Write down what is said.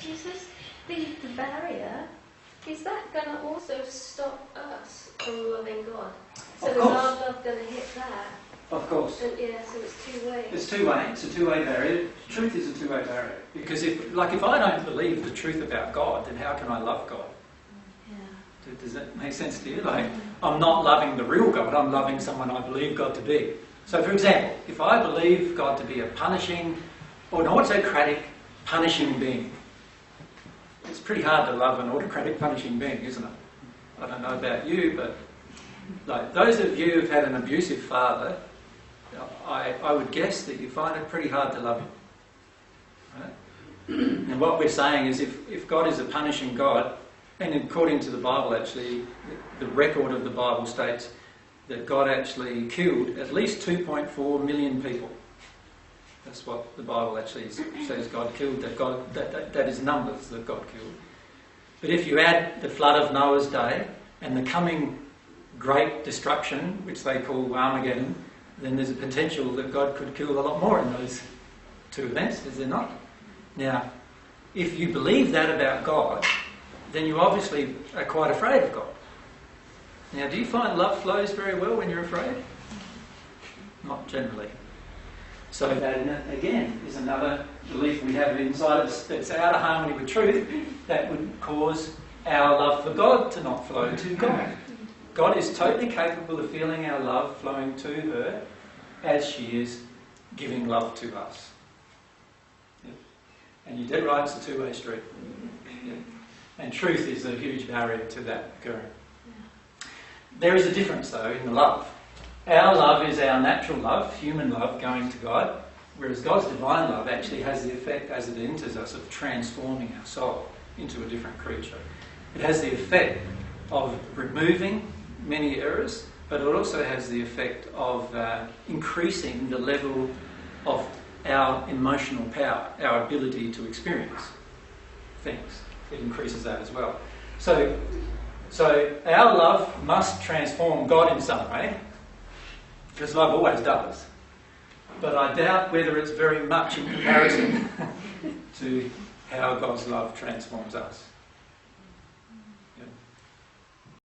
Jesus, the barrier, is that going to also stop us from loving God? So Of is course. our love going to hit that? Of course. And, yeah, so it's two-way. It's two-way. It's a two-way barrier. Truth is a two-way barrier. Because if I don't believe the truth about God, then how can I love God? Yeah. Does that make sense to you? Like, I'm not loving the real God, I'm loving someone I believe God to be. So for example, if I believe God to be a punishing, or an autocratic, punishing being, it's pretty hard to love an autocratic, punishing being, isn't it? I don't know about you, but like those of you who've had an abusive father, I would guess that you find it pretty hard to love him. Right? And what we're saying is if God is a punishing God, and according to the Bible actually, the record of the Bible states that God actually killed at least 2.4 million people. That's what the Bible actually says God killed, that is numbers that God killed. But if you add the flood of Noah's day and the coming great destruction, which they call Armageddon, then there's a potential that God could kill a lot more in those two events, is there not? Now, if you believe that about God, then you obviously are quite afraid of God. Now, do you find love flows very well when you're afraid? Not generally. So that, again, is another belief we have inside us that's out of harmony with truth that would cause our love for God to not flow to God. God is totally capable of feeling our love flowing to her as she is giving love to us. Yeah. And you're dead right, it's a two-way street. Yeah. And truth is a huge barrier to that occurring. There is a difference, though, in the love. Our love is our natural love, human love, going to God, whereas God's divine love actually has the effect, as it enters us, of transforming our soul into a different creature. It has the effect of removing many errors, but it also has the effect of increasing the level of our emotional power, our ability to experience things. It increases that as well. So our love must transform God in some way, because love always does. But I doubt whether it's very much in comparison to how God's love transforms us.